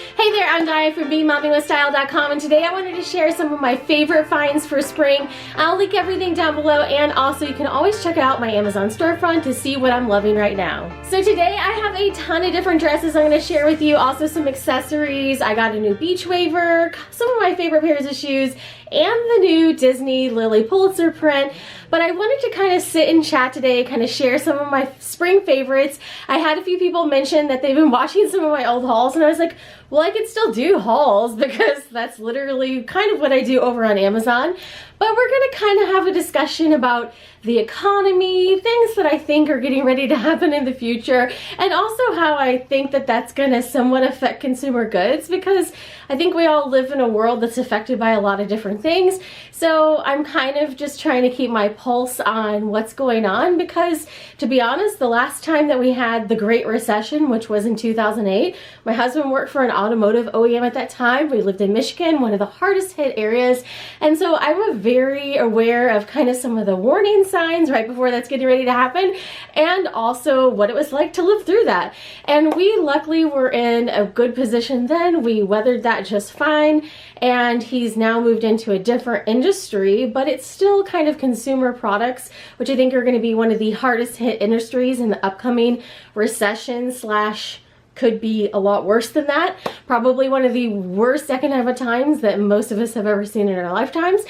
Hey there, I'm Dia from BeMommyWithStyle.com, and today I wanted to share some of my favorite finds for spring. I'll link everything down below, and also you can always check out my Amazon storefront to see what I'm loving right now. So today I have a ton of different dresses I'm going to share with you, also some accessories. I got a new beach waiver, some of my favorite pairs of shoes, and the new Disney Lilly Pulitzer print. But I wanted to kind of sit and chat today, kind of share some of my spring favorites. I had a few people mention that they've been watching some of my old hauls, and I was like, well, I could still do hauls because that's literally kind of what I do over on Amazon. But we're going to kind of have a discussion about the economy, things that I think are getting ready to happen in the future, and also how I think that that's going to somewhat affect consumer goods, because I think we all live in a world that's affected by a lot of different things. So I'm kind of just trying to keep my pulse on what's going on, because to be honest, the last time that we had the Great Recession, which was in 2008, my husband worked for an automotive OEM at that time. We lived in Michigan, one of the hardest hit areas, and so I'm very aware of kind of some of the warning signs right before that's getting ready to happen, and also what it was like to live through that. And we luckily were in a good position then. We weathered that just fine, and he's now moved into a different industry, but it's still kind of consumer products, which I think are going to be one of the hardest hit industries in the upcoming recession slash could be a lot worse than that. Probably one of the worst economic times that most of us have ever seen in our lifetimes.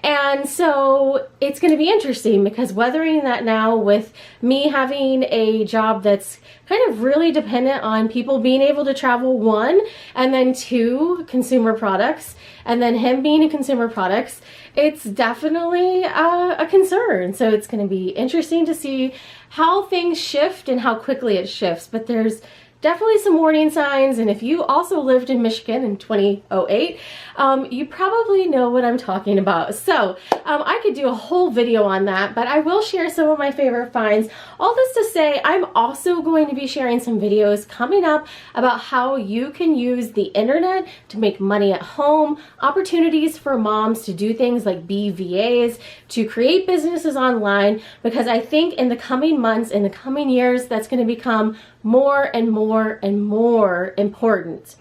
And so it's going to be interesting, because weathering that now with me having a job that's kind of really dependent on people being able to travel, one, and then two, consumer products, and then him being in consumer products, it's definitely a concern. So it's going to be interesting to see how things shift and how quickly it shifts. But there's definitely some warning signs, and if you also lived in Michigan in 2008, you probably know what I'm talking about. So I could do a whole video on that, but I will share some of my favorite finds. All this to say, I'm also going to be sharing some videos coming up about how you can use the internet to make money at home, opportunities for moms to do things like be VAs, to create businesses online, because I think in the coming months, in the coming years, that's going to become more and more and more important.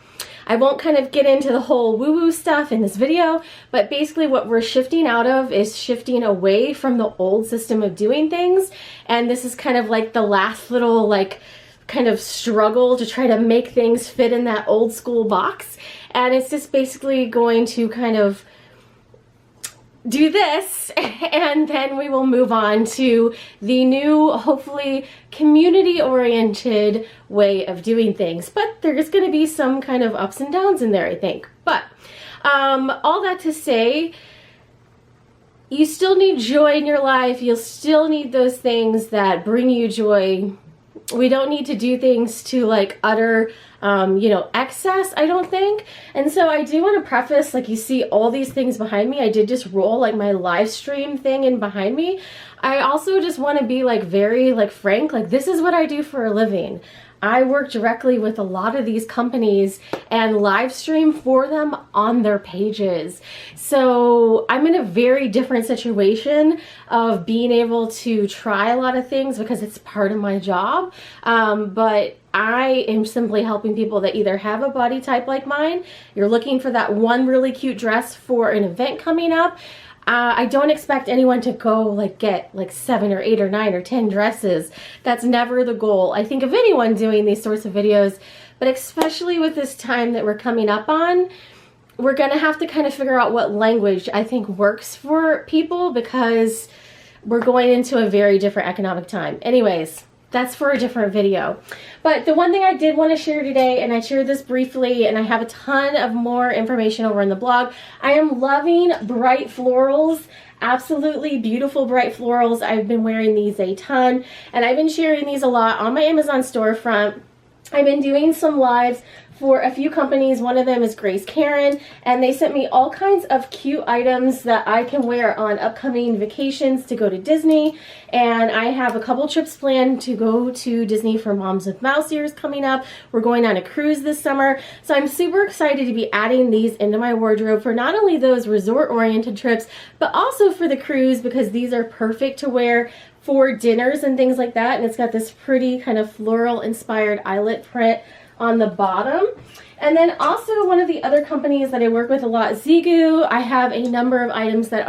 I won't kind of get into the whole woo-woo stuff in this video, but basically what we're shifting out of is shifting away from the old system of doing things, and this is kind of like the last little kind of struggle to try to make things fit in that old school box, and it's just basically going to kind of do this, and then we will move on to the new, hopefully community-oriented way of doing things. But there's going to be some kind of ups and downs in there, I think. But all that to say, you still need joy in your life. You'll still need those things that bring you joy. We don't need to do things to utter excess, I don't think. And so I do want to preface, you see all these things behind me. I did just roll my live stream thing in behind me. I also just want to be very frank, this is what I do for a living. I work directly with a lot of these companies and live stream for them on their pages. So I'm in a very different situation of being able to try a lot of things because it's part of my job. But I am simply helping people that either have a body type like mine, you're looking for that one really cute dress for an event coming up. I don't expect anyone to go get 7 or 8 or 9 or 10 dresses. That's never the goal, I think, of anyone doing these sorts of videos. But especially with this time that we're coming up on, we're going to have to kind of figure out what language I think works for people, because we're going into a very different economic time. Anyways, that's for a different video. But the one thing I did want to share today, and I shared this briefly, and I have a ton of more information over in the blog. I am loving bright florals. Absolutely beautiful bright florals. I've been wearing these a ton, and I've been sharing these a lot on my Amazon storefront. I've been doing some lives for a few companies. One of them is Grace Karen, and they sent me all kinds of cute items that I can wear on upcoming vacations to go to Disney. And I have a couple trips planned to go to Disney for Moms with Mouse Ears coming up. We're going on a cruise this summer. So I'm super excited to be adding these into my wardrobe for not only those resort-oriented trips, but also for the cruise, because these are perfect to wear for dinners and things like that. And it's got this pretty kind of floral inspired eyelet print on the bottom. And then also one of the other companies that I work with a lot, Zigu. I have a number of items that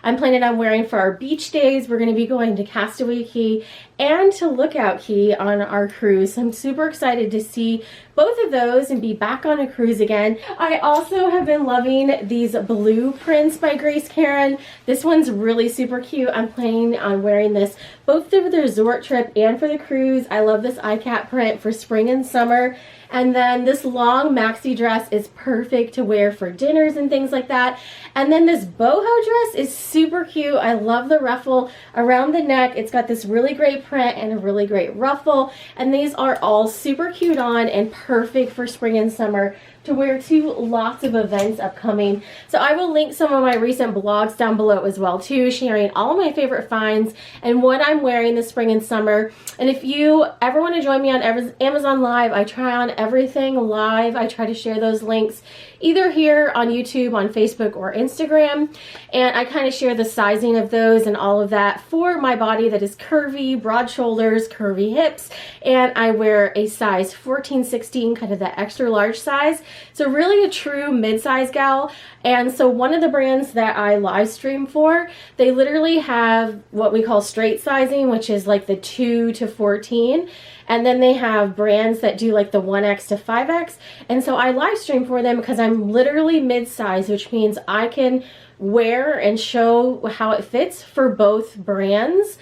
I'm planning on wearing for our beach days. We're going to be going to Castaway Cay and to Lookout Cay on our cruise. So I'm super excited to see both of those and be back on a cruise again. I also have been loving these blueprints by Grace Karen. This one's really super cute. I'm planning on wearing this both for the resort trip and for the cruise. I love this iCat print for spring and summer. And then this long maxi dress is perfect to wear for dinners and things like that. And then this boho dress is super cute. I love the ruffle around the neck. It's got this really great print and a really great ruffle. And these are all super cute on and perfect for spring and summer to wear to lots of events upcoming. So I will link some of my recent blogs down below as well too, sharing all of my favorite finds and what I'm wearing this spring and summer. And if you ever want to join me on Amazon Live, I try on everything live. I try to share those links either here on YouTube, on Facebook, or Instagram. And I kind of share the sizing of those and all of that for my body that is curvy, broad shoulders, curvy hips. And I wear a size 14-16, kind of that extra large size. So really a true mid-size gal. And so one of the brands that I live stream for, they literally have what we call straight sizing, which is like the 2 to 14. And then they have brands that do like the 1X to 5X. And so I live stream for them because I'm literally mid-size, which means I can wear and show how it fits for both brands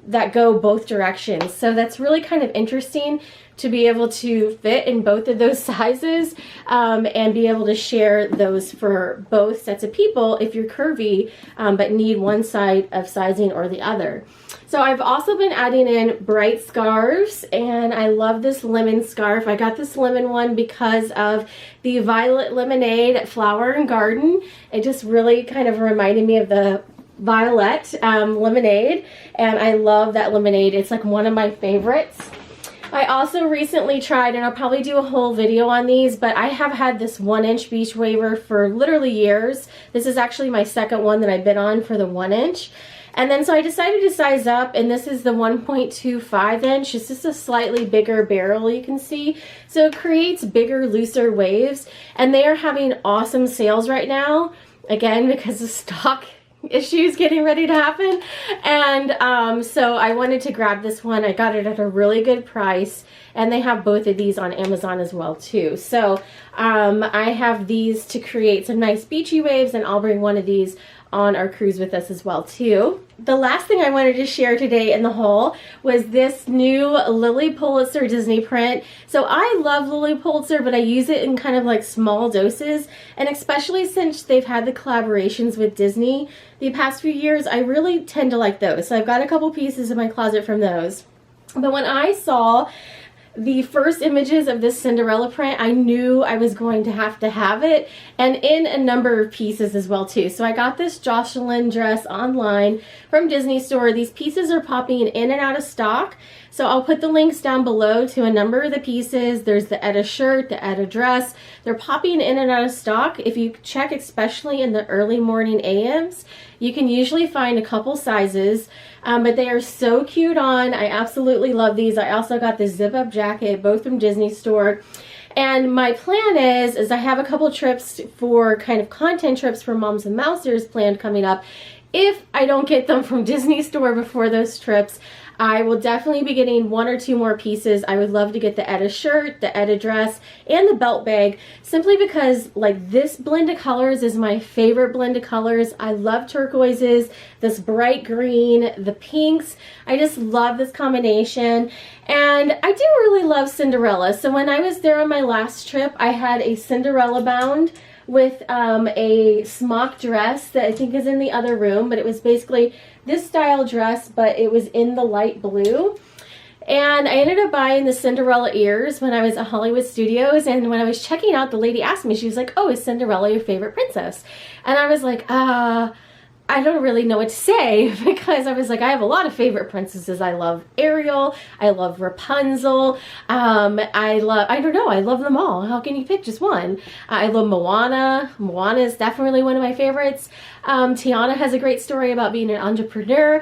that go both directions. So that's really kind of interesting to be able to fit in both of those sizes and be able to share those for both sets of people if you're curvy but need one side of sizing or the other. So I've also been adding in bright scarves, and I love this lemon scarf. I got this lemon one because of the Violet Lemonade Flower and Garden. It just really kind of reminded me of the Violet lemonade, and I love that lemonade. It's like one of my favorites. I also recently tried, and I'll probably do a whole video on these, but I have had this 1-inch beach waver for literally years. This is actually my second one that I've been on for the 1-inch. And then so I decided to size up, and this is the 1.25 inch. It's just a slightly bigger barrel, you can see. So it creates bigger, looser waves, and they are having awesome sales right now. Again, because of stock issues getting ready to happen. And so I wanted to grab this one. I got it at a really good price, and they have both of these on Amazon as well too. So I have these to create some nice beachy waves, and I'll bring one of these on our cruise with us as well too. The last thing I wanted to share today in the haul was this new Lilly Pulitzer Disney print. So I love Lilly Pulitzer, but I use it in kind of like small doses, and especially since they've had the collaborations with Disney the past few years, I really tend to like those. So I've got a couple pieces in my closet from those. But when I saw the first images of this Cinderella print, I knew I was going to have it, and in a number of pieces as well too. So I got this Jocelyn dress online from Disney Store. These pieces are popping in and out of stock, so I'll put the links down below to a number of the pieces. There's the Etta shirt, the Etta dress. They're popping in and out of stock. If you check, especially in the early morning AMs, you can usually find a couple sizes, but they are so cute on. I absolutely love these. I also got this zip-up jacket, both from Disney Store. And my plan is I have a couple trips for kind of content trips for Moms and Mousers planned coming up. If I don't get them from Disney Store before those trips, I will definitely be getting 1 or 2 more pieces. I would love to get the Etta shirt, the Etta dress, and the belt bag, simply because like this blend of colors is my favorite blend of colors. I love turquoises, this bright green, the pinks. I just love this combination. And I do really love Cinderella. So when I was there on my last trip, I had a Cinderella bound with a smock dress that I think is in the other room, but it was basically this style dress, but it was in the light blue. And I ended up buying the Cinderella ears when I was at Hollywood Studios, and when I was checking out, the lady asked me, she was like, "Oh, is Cinderella your favorite princess?" And I was like, I don't really know what to say, because I was like, I have a lot of favorite princesses. I love Ariel, I love Rapunzel, I love them all. How can you pick just one? I love Moana. Moana is definitely one of my favorites. Tiana has a great story about being an entrepreneur.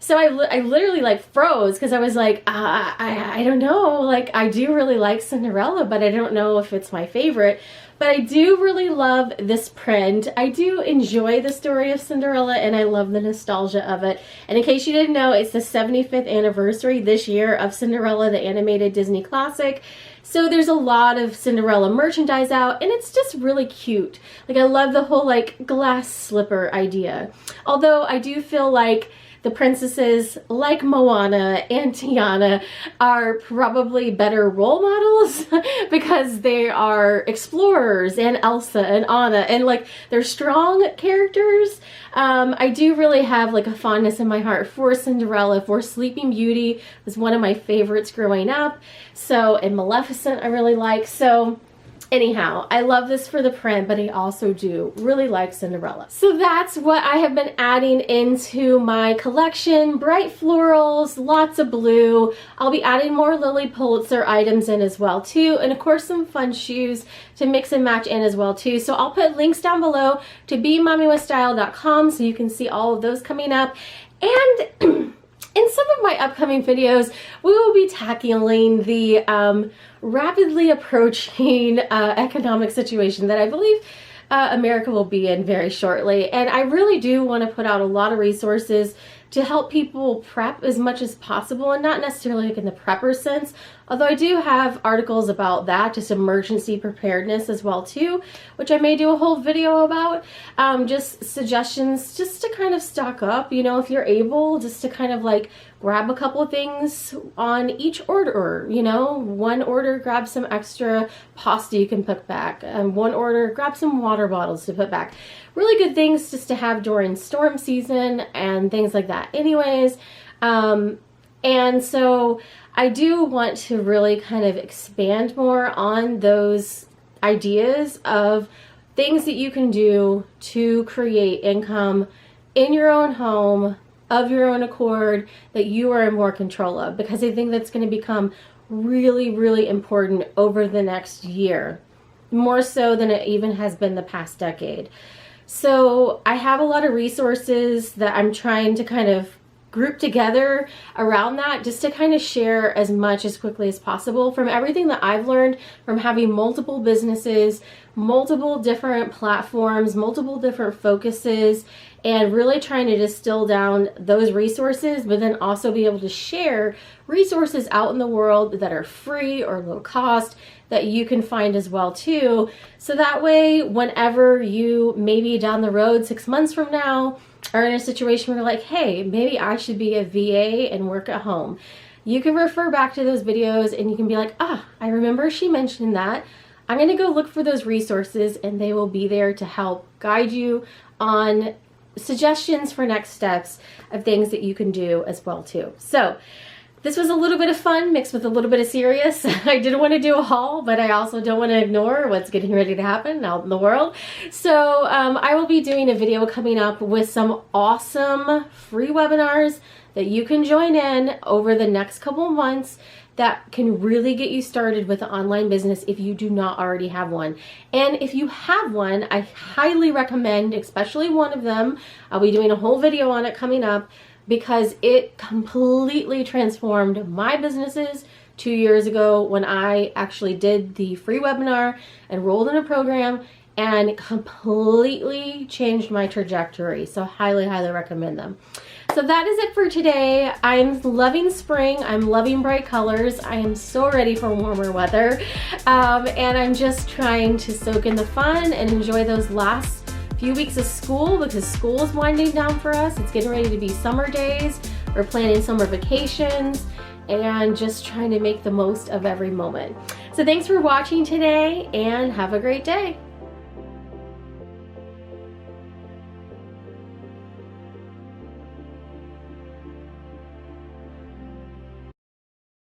So I literally like froze because I was like, I don't know, like I do really like Cinderella, but I don't know if it's my favorite. But I do really love this print. I do enjoy the story of Cinderella, and I love the nostalgia of it. And in case you didn't know, it's the 75th anniversary this year of Cinderella, the animated Disney classic. So there's a lot of Cinderella merchandise out, and it's just really cute. Like, I love the whole like glass slipper idea. Although I do feel like the princesses like Moana and Tiana are probably better role models because they are explorers, and Elsa and Anna, and like they're strong characters. I do really have like a fondness in my heart for Cinderella, for Sleeping Beauty was one of my favorites growing up. So, and Maleficent I really like. So anyhow, I love this for the print, but I also do really like Cinderella. So that's what I have been adding into my collection. Bright florals, lots of blue. I'll be adding more Lilly Pulitzer items in as well too. And of course some fun shoes to mix and match in as well too. So I'll put links down below to BeMommyWithStyle.com so you can see all of those coming up. And in some of my upcoming videos, we will be tackling the rapidly approaching economic situation that I believe America will be in very shortly. And I really do want to put out a lot of resources to help people prep as much as possible, and not necessarily like in the prepper sense, although I do have articles about that, just emergency preparedness as well too, which I may do a whole video about. Just suggestions just to kind of stock up, you know, if you're able, just to kind of like grab a couple of things on each order, you know, one order, grab some extra pasta you can put back, and one order, grab some water bottles to put back. Really good things just to have during storm season and things like that. Anyways, and so I do want to really kind of expand more on those ideas of things that you can do to create income in your own home, of your own accord, that you are in more control of, because I think that's going to become really, really important over the next year, more so than it even has been the past decade. So I have a lot of resources that I'm trying to kind of group together around that, just to kind of share as much as quickly as possible from everything that I've learned from having multiple businesses, multiple different platforms, multiple different focuses, and really trying to distill down those resources, but then also be able to share resources out in the world that are free or low cost that you can find as well too. So that way, whenever you maybe down the road 6 months from now are in a situation where you're like, hey, maybe I should be a VA and work at home, you can refer back to those videos and you can be like, ah, I remember she mentioned that. I'm gonna go look for those resources, and they will be there to help guide you on suggestions for next steps of things that you can do as well too. So this was a little bit of fun mixed with a little bit of serious. I didn't want to do a haul, but I also don't want to ignore what's getting ready to happen out in the world. So I will be doing a video coming up with some awesome free webinars that you can join in over the next couple of months that can really get you started with an online business if you do not already have one. And if you have one, I highly recommend, especially one of them, I'll be doing a whole video on it coming up, because it completely transformed my businesses 2 years ago when I actually did the free webinar, enrolled in a program, and completely changed my trajectory. So highly, highly recommend them. So that is it for today. I'm loving spring. I'm loving bright colors. I am so ready for warmer weather. And I'm just trying to soak in the fun and enjoy those last few weeks of school, because school is winding down for us. It's getting ready to be summer days. We're planning summer vacations and just trying to make the most of every moment. So thanks for watching today, and have a great day.